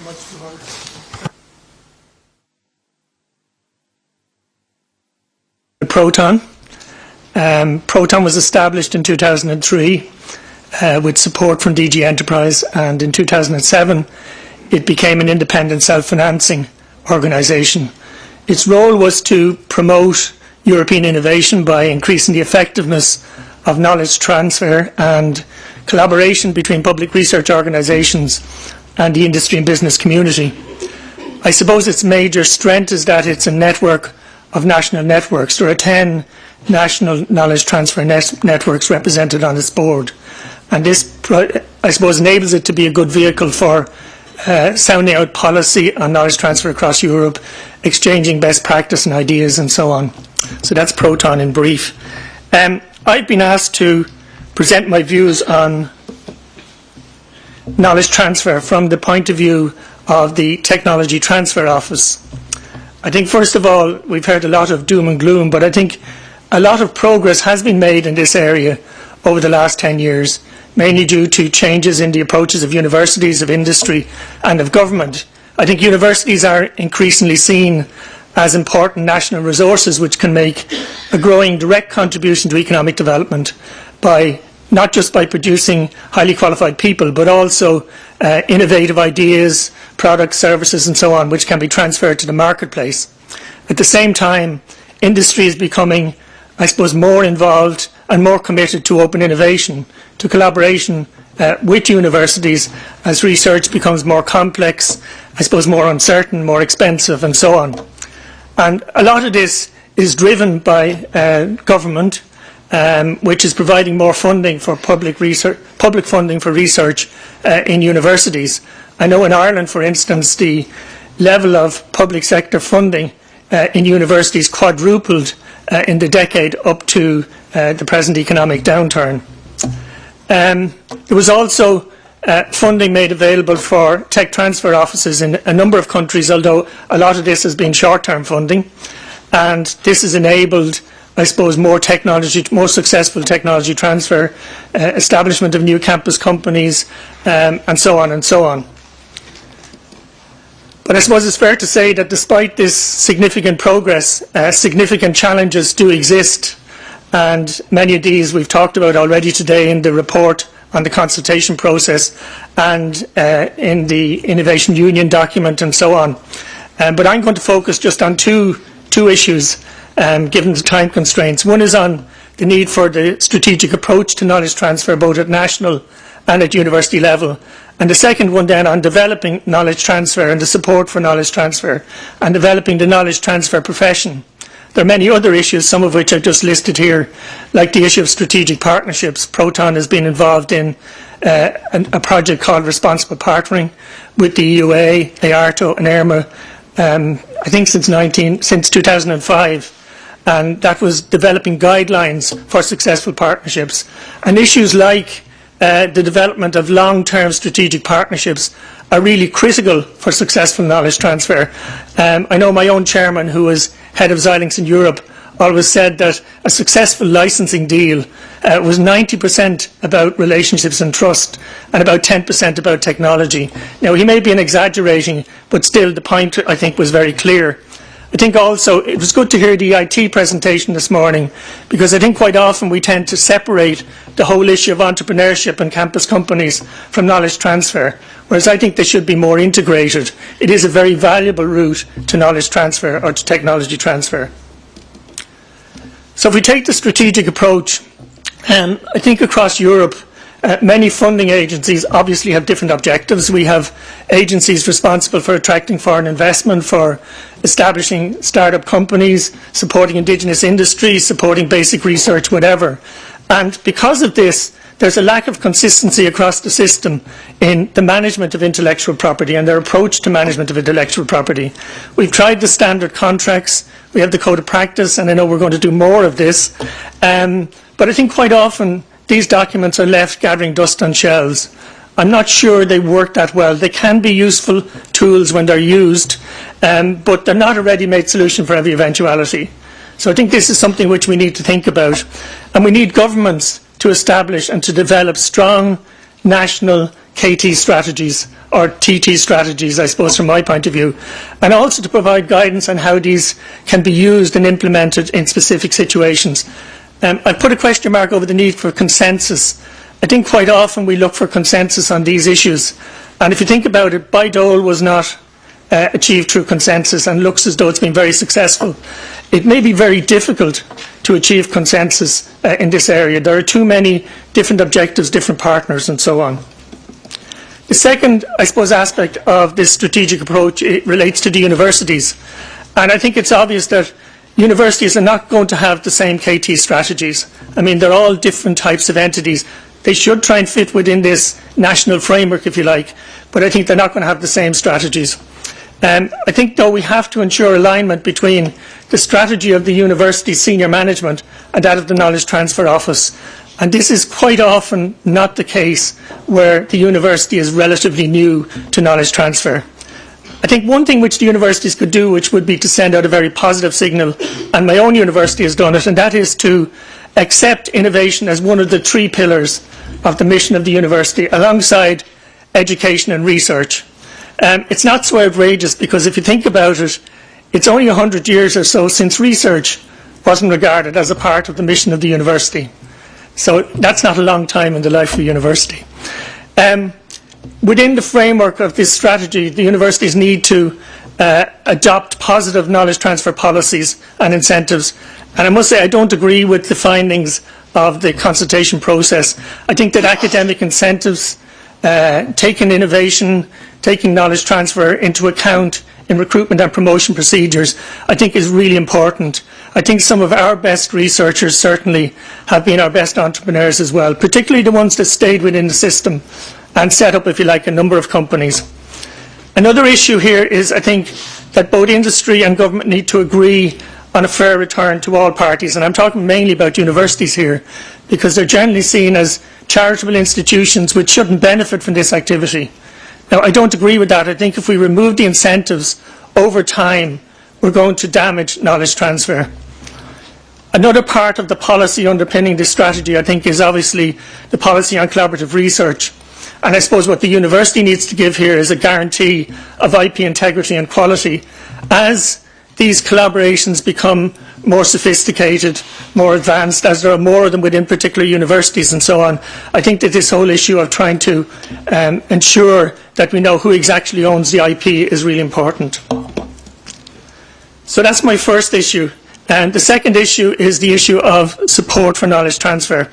very much for ProTon. ProTon was established in 2003 with support from DG Enterprise, and in 2007 it became an independent self-financing organisation. Its role was to promote European innovation by increasing the effectiveness of knowledge transfer and collaboration between public research organisations and the industry and business community. I suppose its major strength is that it's a network of national networks. There are 10 national knowledge transfer networks represented on its board, and this, I suppose, enables it to be a good vehicle for sounding out policy on knowledge transfer across Europe, exchanging best practice and ideas and so on. So that's ProTon in brief. I've been asked to present my views on knowledge transfer from the point of view of the Technology Transfer Office. I think, first of all, we've heard a lot of doom and gloom, but I think a lot of progress has been made in this area over the last 10 years, mainly due to changes in the approaches of universities, of industry and of government. I think universities are increasingly seen as important national resources which can make a growing direct contribution to economic development by not just by producing highly qualified people, but also innovative ideas, products, services and so on, which can be transferred to the marketplace. At the same time, industry is becoming, I suppose, more involved and more committed to open innovation, to collaboration with universities as research becomes more complex, I suppose more uncertain, more expensive and so on. And a lot of this is driven by government, which is providing more funding for public funding for research in universities. I know in Ireland, for instance, the level of public sector funding in universities quadrupled in the decade up to the present economic downturn. There was also funding made available for tech transfer offices in a number of countries, although a lot of this has been short-term funding, and this has enabled, I suppose, more successful technology transfer, establishment of new campus companies, and so on and so on. But I suppose it's fair to say that despite this significant progress, significant challenges do exist, and many of these we've talked about already today in the report on the consultation process and in the Innovation Union document and so on. But I'm going to focus just on two issues given the time constraints. One is on the need for the strategic approach to knowledge transfer both at national and at university level, and the second one then on developing knowledge transfer and the support for knowledge transfer and developing the knowledge transfer profession. There are many other issues, some of which I've just listed here, like the issue of strategic partnerships. ProTon has been involved in a project called Responsible Partnering with the EUA, EARTO and ERMA, I think since 2005, and that was developing guidelines for successful partnerships. And issues like the development of long-term strategic partnerships are really critical for successful knowledge transfer. I know my own chairman, who was head of Xilinx in Europe, always said that a successful licensing deal was 90% about relationships and trust and about 10% about technology. Now, he may be exaggerating, but still the point, I think, was very clear. I think also it was good to hear the IT presentation this morning, because I think quite often we tend to separate the whole issue of entrepreneurship and campus companies from knowledge transfer, whereas I think they should be more integrated. It is a very valuable route to knowledge transfer or to technology transfer. So if we take the strategic approach, I think across Europe, many funding agencies obviously have different objectives. We have agencies responsible for attracting foreign investment, for establishing start-up companies, supporting indigenous industries, supporting basic research, whatever. And because of this, there's a lack of consistency across the system in the management of intellectual property and their approach to management of intellectual property. We've tried the standard contracts, we have the code of practice, and I know we're going to do more of this. But I think quite often these documents are left gathering dust on shelves. I'm not sure they work that well. They can be useful tools when they're used, but they're not a ready-made solution for every eventuality. So I think this is something which we need to think about. And we need governments to establish and to develop strong national KT strategies or TT strategies, I suppose, from my point of view, and also to provide guidance on how these can be used and implemented in specific situations. I've put a question mark over the need for consensus. I think quite often we look for consensus on these issues, and if you think about it, Bayh-Dole was not achieved through consensus and looks as though it's been very successful. It may be very difficult to achieve consensus in this area. There are too many different objectives, different partners, and so on. The second, I suppose, aspect of this strategic approach, it relates to the universities. And I think it's obvious that universities are not going to have the same KT strategies. I mean, they're all different types of entities. They should try and fit within this national framework, if you like, but I think they're not going to have the same strategies. I think, though, we have to ensure alignment between the strategy of the university senior management and that of the Knowledge Transfer Office. And this is quite often not the case where the university is relatively new to knowledge transfer. I think one thing which the universities could do, which would be to send out a very positive signal, and my own university has done it, and that is to accept innovation as one of the 3 pillars of the mission of the university, alongside education and research. It's not so outrageous, because if you think about it, it's only 100 years or so since research wasn't regarded as a part of the mission of the university. So that's not a long time in the life of a university. Within the framework of this strategy, the universities need to adopt positive knowledge transfer policies and incentives. And I must say, I don't agree with the findings of the consultation process. I think that academic incentives, taking innovation, taking knowledge transfer into account in recruitment and promotion procedures, I think is really important. I think some of our best researchers certainly have been our best entrepreneurs as well, particularly the ones that stayed within the system and set up, if you like, a number of companies. Another issue here is, I think, that both industry and government need to agree on a fair return to all parties, and I'm talking mainly about universities here, because they're generally seen as charitable institutions which shouldn't benefit from this activity. Now, I don't agree with that. I think if we remove the incentives over time, we're going to damage knowledge transfer. Another part of the policy underpinning this strategy, I think, is obviously the policy on collaborative research. And I suppose what the university needs to give here is a guarantee of IP integrity and quality. As these collaborations become more sophisticated, more advanced, as there are more of them within particular universities and so on, I think that this whole issue of trying to ensure that we know who exactly owns the IP is really important. So that's my first issue. And the second issue is the issue of support for knowledge transfer.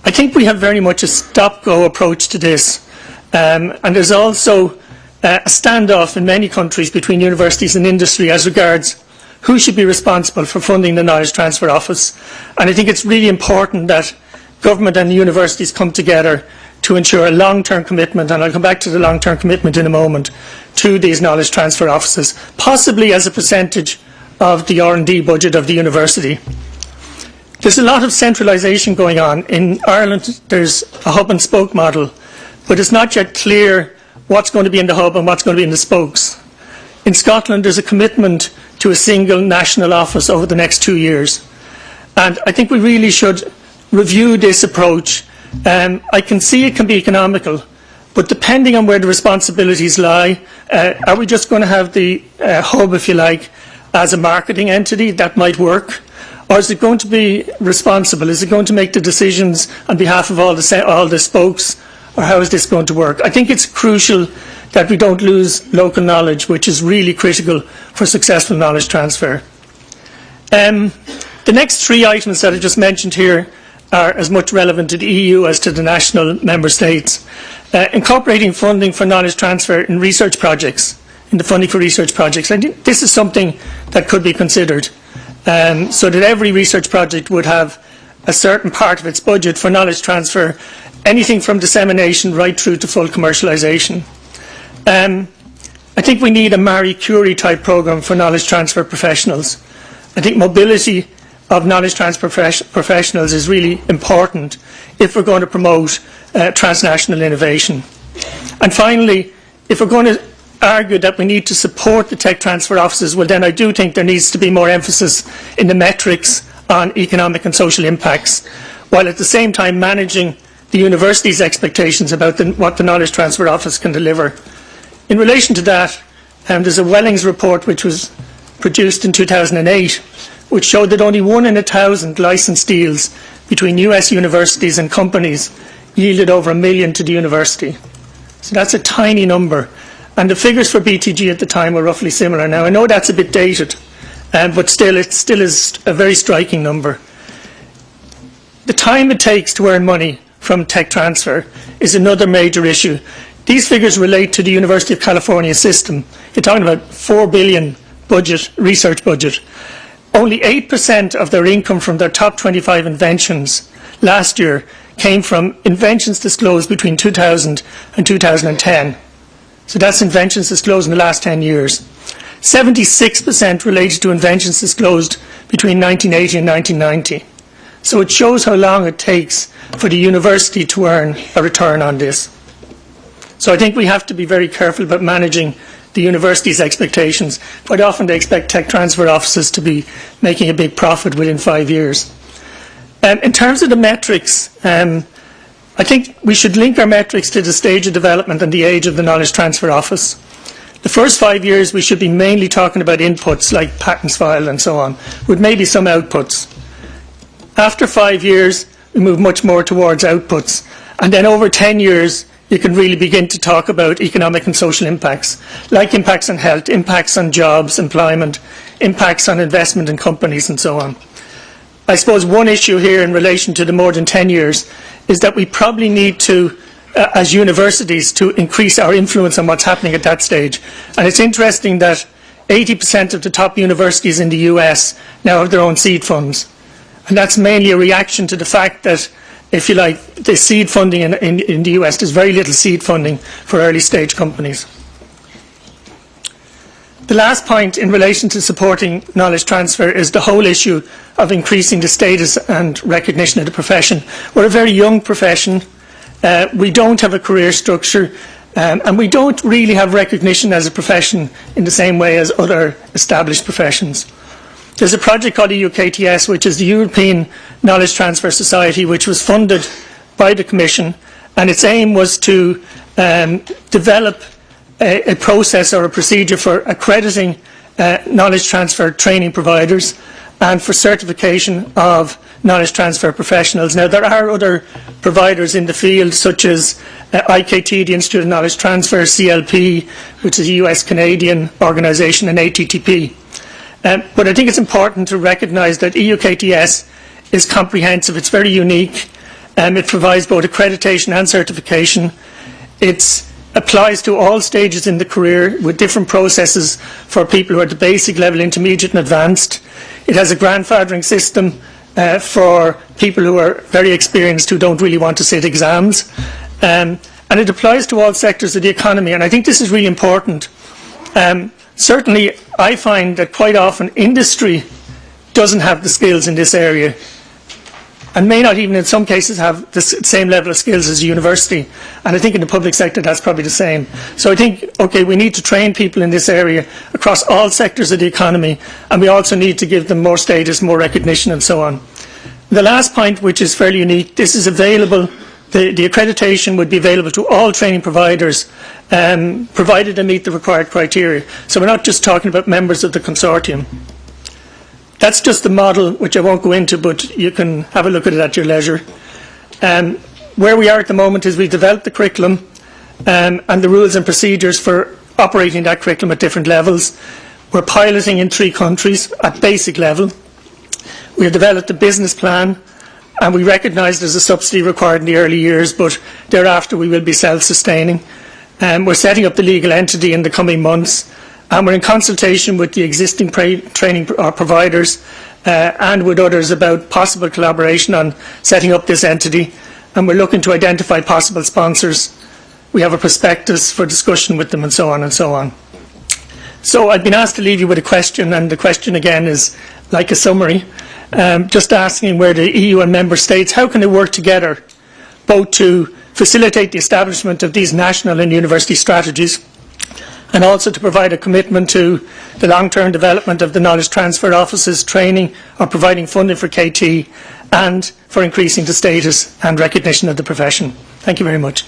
I think we have very much a stop-go approach to this. And there's also a standoff in many countries between universities and industry as regards who should be responsible for funding the Knowledge Transfer Office. And I think it's really important that government and the universities come together to ensure a long-term commitment, and I'll come back to the long-term commitment in a moment, to these knowledge transfer offices, possibly as a percentage of the R&D budget of the university. There's a lot of centralisation going on. In Ireland, there's a hub and spoke model, but it's not yet clear what's going to be in the hub and what's going to be in the spokes. In Scotland, there's a commitment to a single national office over the next 2 years. And I think we really should review this approach. I can see it can be economical, but depending on where the responsibilities lie, are we just going to have the hub, if you like, as a marketing entity? That might work. Or is it going to be responsible? Is it going to make the decisions on behalf of all the spokes? Or how is this going to work? I think it's crucial that we don't lose local knowledge, which is really critical for successful knowledge transfer. The next 3 items that I just mentioned here are as much relevant to the EU as to the national member states. Incorporating funding for knowledge transfer in research projects, in the funding for research projects. I think this is something that could be considered, so that every research project would have a certain part of its budget for knowledge transfer, anything from dissemination right through to full commercialisation. I think we need a Marie Curie type programme for knowledge transfer professionals. I think mobility of knowledge transfer professionals is really important if we're going to promote transnational innovation. And finally, if we're going to argue that we need to support the tech transfer offices, well then I do think there needs to be more emphasis in the metrics on economic and social impacts, while at the same time managing the university's expectations about what the Knowledge Transfer Office can deliver. In relation to that, there's a Wellings report which was produced in 2008, which showed that only 1 in 1,000 licensed deals between US universities and companies yielded over $1 million to the university. So that's a tiny number. And the figures for BTG at the time were roughly similar. Now, I know that's a bit dated, but still, it still is a very striking number. The time it takes to earn money from tech transfer is another major issue. These figures relate to the University of California system. You're talking about $4 billion budget, research budget. Only 8% of their income from their top 25 inventions last year came from inventions disclosed between 2000 and 2010. So that's inventions disclosed in the last 10 years. 76% related to inventions disclosed between 1980 and 1990. So it shows how long it takes for the university to earn a return on this. So I think we have to be very careful about managing the university's expectations. Quite often they expect tech transfer offices to be making a big profit within 5 years. In terms of the metrics, I think we should link our metrics to the stage of development and the age of the Knowledge Transfer Office. The first 5 years we should be mainly talking about inputs like patents filed and so on, with maybe some outputs. After 5 years we move much more towards outputs, and then over 10 years you can really begin to talk about economic and social impacts, like impacts on health, impacts on jobs, employment, impacts on investment in companies and so on. I suppose one issue here in relation to the more than 10 years is that we probably need to, as universities, to increase our influence on what's happening at that stage. And it's interesting that 80% of the top universities in the US now have their own seed funds. And that's mainly a reaction to the fact that, if you like, the seed funding in the US, there's very little seed funding for early stage companies. The last point in relation to supporting knowledge transfer is the whole issue of increasing the status and recognition of the profession. We're a very young profession. We don't have a career structure, and we don't really have recognition as a profession in the same way as other established professions. There's a project called EUKTS, which is the European Knowledge Transfer Society, which was funded by the Commission, and its aim was to develop a process or a procedure for accrediting knowledge transfer training providers and for certification of knowledge transfer professionals. Now, there are other providers in the field, such as IKT, the Institute of Knowledge Transfer, CLP, which is a US-Canadian organisation, and ATTP. But I think it's important to recognise that EUKTS is comprehensive. It's very unique. It provides both accreditation and certification. It applies to all stages in the career with different processes for people who are at the basic level, intermediate and advanced. It has a grandfathering system for people who are very experienced who don't really want to sit exams. And it applies to all sectors of the economy. And I think this is really important. Certainly, I find that quite often industry doesn't have the skills in this area, and may not even in some cases have the same level of skills as a university. And I think in the public sector that's probably the same. So I think, okay, we need to train people in this area across all sectors of the economy, and we also need to give them more status, more recognition and so on. The last point, which is fairly unique, this is available, the accreditation would be available to all training providers, provided they meet the required criteria. So we're not just talking about members of the consortium. That's just the model, which I won't go into, but you can have a look at it at your leisure. Where we are at the moment is we've developed the curriculum and the rules and procedures for operating that curriculum at different levels. We're piloting in 3 countries at basic level. We have developed a business plan, and we recognise there's a subsidy required in the early years, but thereafter we will be self-sustaining. We're setting up the legal entity in the coming months, and we're in consultation with the existing training providers and with others about possible collaboration on setting up this entity, and we're looking to identify possible sponsors. We have a prospectus for discussion with them and so on and so on. So I've been asked to leave you with a question, and the question again is like a summary, just asking where the EU and member states, how can they work together both to facilitate the establishment of these national and university strategies, and also to provide a commitment to the long-term development of the knowledge transfer offices, training or providing funding for KT, and for increasing the status and recognition of the profession. Thank you very much.